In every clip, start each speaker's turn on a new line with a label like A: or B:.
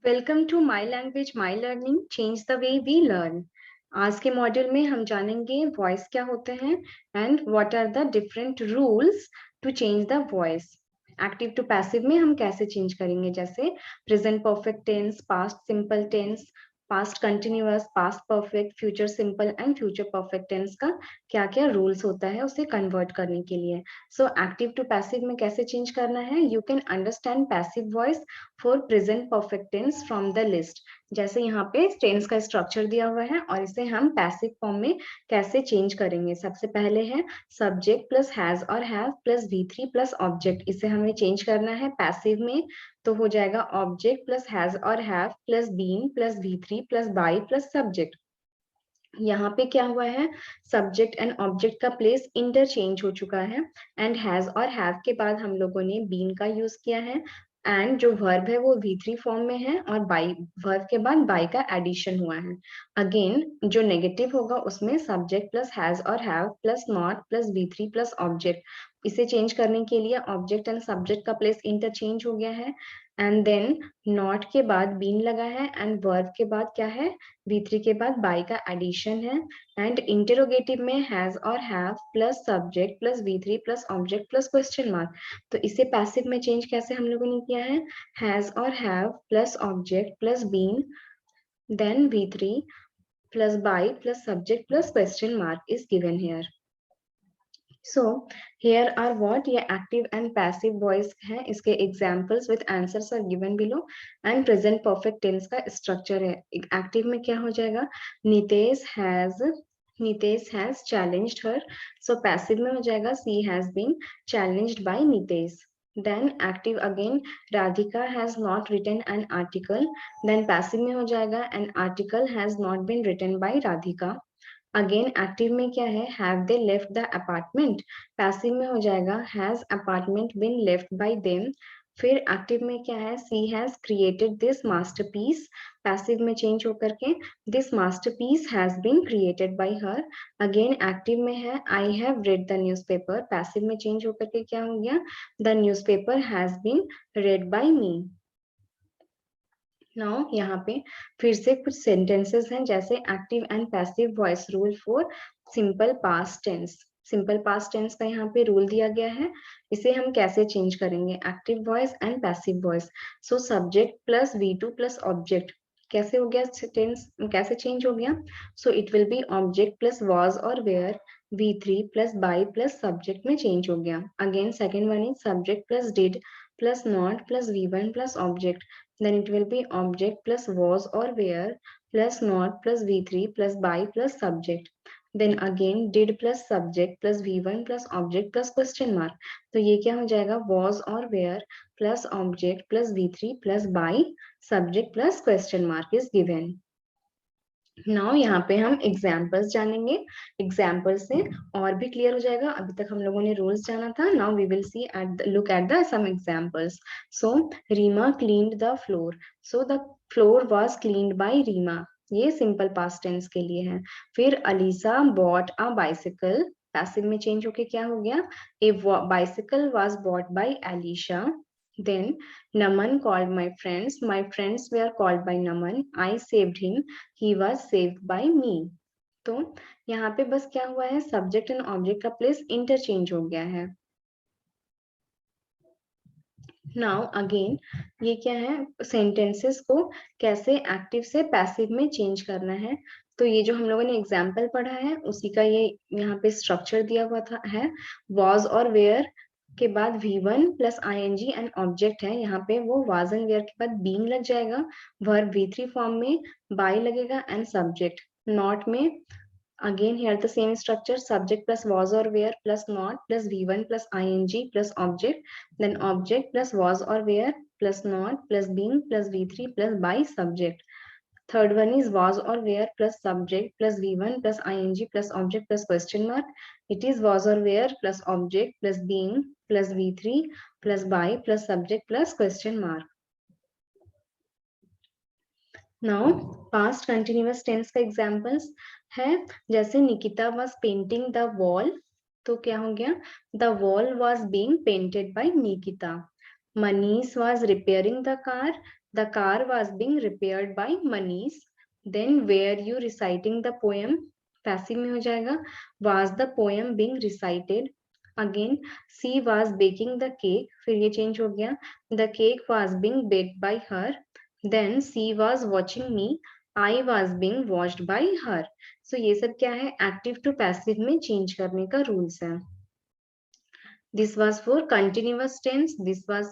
A: Welcome to my language my learning change the way we learn. आज के module में हम जानेंगे वॉइस क्या होते हैं and what are the different rules to change the voice. Active to passive में हम कैसे चेंज करेंगे, जैसे present perfect tense, past simple tense, past continuous, past perfect, future simple and future perfect tense का क्या क्या रूल्स होता है उसे कन्वर्ट करने के लिए। सो एक्टिव टू पैसिव में कैसे चेंज करना है, you can understand passive voice for present perfect tense from the list. जैसे यहाँ पे टेंस का स्ट्रक्चर दिया हुआ है और इसे हम पैसिव फॉर्म में कैसे चेंज करेंगे। सबसे पहले है सब्जेक्ट प्लस हैज और have plus V3 plus object, इसे हमें चेंज करना है पैसिव में। तो हो जाएगा ऑब्जेक्ट प्लस हैज और have plus been plus V3 plus by plus subject. यहाँ पे क्या हुआ है, सब्जेक्ट एंड ऑब्जेक्ट का प्लेस इंटरचेंज हो चुका है एंड हैज और हैव के बाद हम लोगों ने बीन का यूज किया है एंड जो वर्ब है वो V3 फॉर्म में है और बाई वर्ब के बाद बाई का एडिशन हुआ है। अगेन जो नेगेटिव होगा उसमें सब्जेक्ट प्लस हैज और have plus not plus V3 plus object. इसे चेंज करने के लिए ऑब्जेक्ट एंड सब्जेक्ट का प्लेस इंटरचेंज हो गया है एंड देन नॉट के बाद बीन लगा है एंड वर्ब के बाद क्या है, V3 के बाद बाई का एडिशन है एंड इंटेरोगेटिव में हैज और have plus subject plus V3 plus object plus question mark. तो इसे पैसिव में चेंज कैसे हम लोगों ने किया है, हैज और have plus object plus been then V3 plus by plus subject plus question mark is given here. So here are what ये active and passive voice है, इसके examples with answers are given below and present perfect tense का structure है। active में क्या हो जाएगा, Nitesh has challenged her, so passive में हो जाएगा she has been challenged by Nitesh। then active again, Radhika has not written an article, then passive में हो जाएगा an article has not been written by Radhika। Again active में क्या है, have they left the apartment, passive में हो जाएगा has apartment been left by them. फिर एक्टिव में क्या है, she has created this masterpiece, passive में चेंज होकर के this masterpiece has been created by her. Again active में है I have read the newspaper, passive में चेंज होकर के क्या हो गया, the newspaper has been read by me. Now यहाँ पे फिर से कुछ सेंटेंसेस हैं, जैसे active and passive voice rule for simple past tense. Simple past tense का यहाँ पे रूल दिया गया है, इसे हम कैसे चेंज करेंगे, active voice and passive voice. So subject plus V2 plus object कैसे हो गया, टेंस कैसे चेंज हो गया, so it will be object plus was और were V3 plus by plus subject में चेंज हो गया। Again second one is subject plus did plus not plus V1 plus object, then it will be object plus was or were plus not plus V3 plus by plus subject, then again did plus subject plus V1 plus object plus question mark। तो ये क्या हो जाएगा, was और were plus object plus V3 plus by subject plus question mark is given। Now यहाँ पे हम examples जानेंगे, एग्जाम्पल से और भी क्लियर हो जाएगा। अभी तक हम लोगों ने रूल्स जाना था, now we will see at look at the some examples. So Reema cleaned the floor, so the floor was cleaned by Reema, ये सिंपल पास्ट टेंस के लिए है। फिर Alisa bought a bicycle, passive में चेंज होके क्या हो गया, a bicycle was bought by Elisha. Then Naman called my friends were called by Naman, I saved him, he was saved by me। तो यहाँ पे बस क्या हुआ है, सब्जेक्ट एंड ऑब्जेक्ट का प्लेस इंटरचेंज हो गया है। नाउ अगेन ये क्या है, सेंटेंसेस को कैसे एक्टिव से पैसिव में चेंज करना है। तो ये जो हम लोगों ने एग्जाम्पल पढ़ा है उसी का ये यहाँ पे स्ट्रक्चर दिया हुआ था है, वॉज और वेयर के बाद V1 plus ING and object है, यहाँ पे वो वाज एंड वेयर के बाद बीइंग लग जाएगा, वर्ब V3 फॉर्म में बाय लगेगा एंड सब्जेक्ट। नॉट में again here the same structure, subject plus was or were plus not plus V1 plus ING plus object, then object plus was or were plus not plus being plus V3 plus by subject। Third one is was or were plus subject plus V1 plus ING plus object plus question mark, it is was or were plus object plus being plus V3 plus by plus subject plus question mark। Now past continuous tense का examples है, जैसे Nikita was painting the wall, तो क्या हो गया, the wall was being painted by Nikita. Manish was repairing the car, The car was being repaired by Manish. Then were you reciting the poem? Passive में हो जाएगा. Was the poem being recited? Again, she was baking the cake. फिर ये change हो गया. The cake was being baked by her. Then she was watching me. I was being watched by her. So ये सब क्या है? Active to passive में change करने का रूल्स है. This was for continuous tense. This was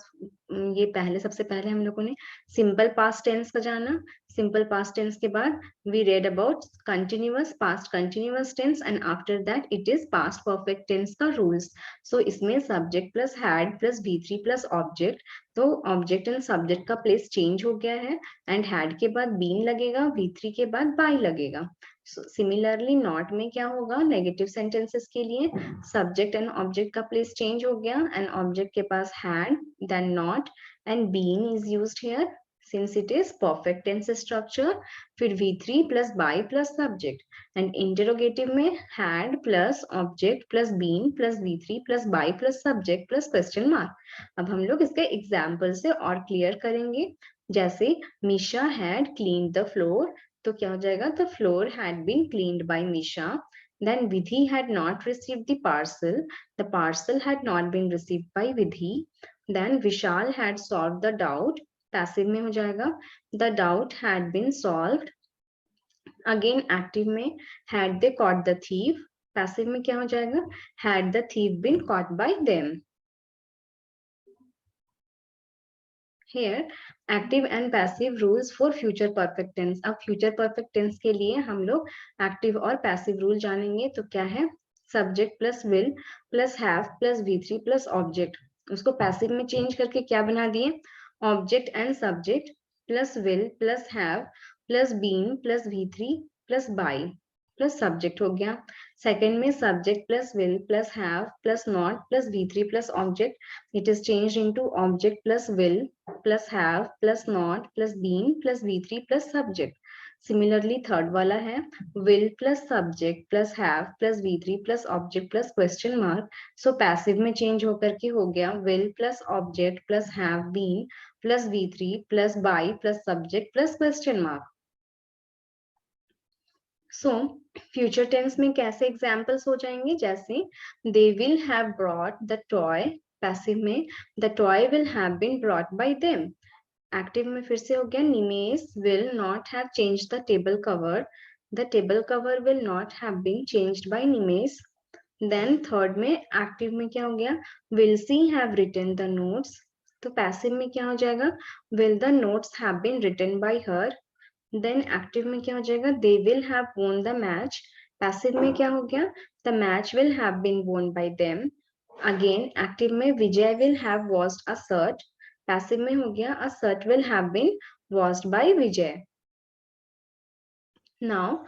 A: ये पहले सबसे पहले हम लोगों ने सिंपल पास्ट टेंस का जाना. सिंपल पास्ट टेंस के बाद we read about continuous past continuous tense and after that it is past perfect tense का रूल्स. सो इसमें subject plus had plus V3 plus object. तो ऑब्जेक्ट एंड सब्जेक्ट का place change हो गया है and had के बाद been लगेगा, V3 के बाद बाय लगेगा. सिमिलरली नॉट में क्या होगा? नेगेटिव सेंटेंसेस के लिए सब्जेक्ट एंड ऑब्जेक्ट का प्लेस चेंज हो गया एंड ऑब्जेक्ट के पास had then not and been is used here since it is perfect tense structure. फिर V3 plus by plus subject and interrogative में had plus object plus been plus V3 plus by plus subject plus question mark. अब हम लोग इसके example से और clear करेंगे. जैसे Misha had cleaned the floor. तो क्या हो जाएगा? The floor had been cleaned by Misha. Then Vidhi had not received the parcel. The parcel had not been received by Vidhi. Then Vishal had solved the doubt. Passive में हो जाएगा. The doubt had been solved. Again active में had they caught the thief. Passive में क्या हो जाएगा? Had the thief been caught by them. Here active and passive rules for future perfect tense. अब future perfect tense के लिए हम लोग एक्टिव और पैसिव रूल जानेंगे. तो क्या है? Subject plus will plus have plus V3 plus object. उसको पैसिव में चेंज करके क्या बना दिए? Object and subject plus will plus have plus been plus V3 plus by plus subject हो गया. सेकेंड में subject plus will plus have plus not plus V3 plus object. It is change into object plus will plus have plus not plus been plus V3 plus subject. Similarly third वाला है will plus subject plus have plus V3 plus object plus question mark. So passive में change होकर के हो गया will plus object plus have been plus V3 plus by plus subject plus question mark. So future tense में कैसे examples हो जाएंगे? जैसे they will have brought the toy. Passive में the toy will have been brought by them. Active में फिर से हो गया Nimesh will not have changed the table cover. The table cover will not have been changed by Nimesh. Then third में active में क्या हो गया? Will she have written the notes. तो पैसिव में क्या हो जाएगा? Will the notes have been written by her. Then active में क्या हो जाएगा? They will have won the match. Passive में क्या हो गया? The match will have been won by them. Again active में Vijay will have washed a shirt. Passive में हो गया a shirt will have been washed by Vijay. Now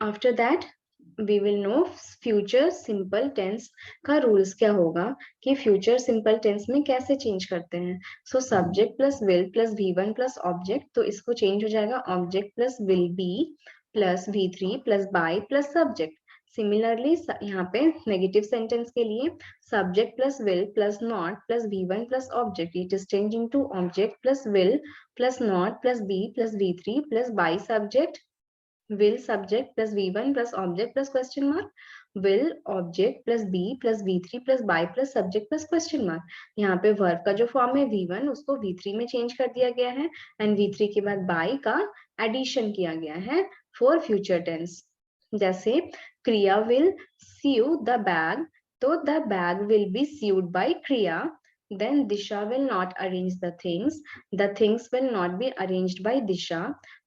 A: after that we will know future simple tense का rules क्या होगा कि future simple tense में कैसे चेंज करते हैं. So subject plus will plus V1 plus object. तो इसको चेंज हो जाएगा object plus will be plus V3 plus by plus subject. Similarly यहाँ पे नेगेटिव सेंटेंस के लिए subject plus will plus not plus V1 plus object. It is change into object plus will plus not plus be plus V3 plus by subject. will subject plus V1 plus object plus question mark. will object plus B plus V3 plus by plus subject plus question mark. यहाँ पे verb का जो form है V1 उसको V3 में change कर दिया गया है एंड V3 के बाद by का एडिशन किया गया है फॉर फ्यूचर टेंस. जैसे क्रिया will sew the bag. तो the bag will be sewed by Kriya. Then Disha will not arrange the things. The things will not be arranged by Disha.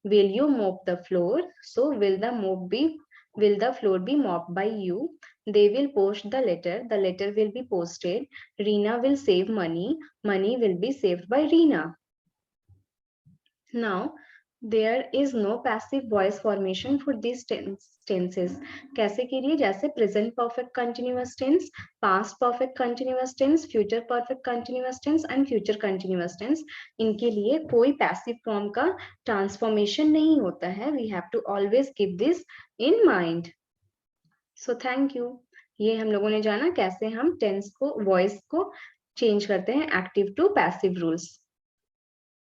A: Will you mop the floor? So will the floor be mopped by you? They will post the letter. The letter will be posted. Reena will save money. Money will be saved by Reena. Now there is no passive voice formation for these tenses. कैसे के लिए? जैसे present perfect continuous tense, past perfect continuous tense, future perfect continuous tense and future continuous tense. इनके लिए कोई passive form का transformation नहीं होता है. We have to always keep this in mind. So thank you. ये हम लोगों ने जाना कैसे हम टेंस को वॉइस को चेंज करते हैं एक्टिव टू पैसिव रूल्स.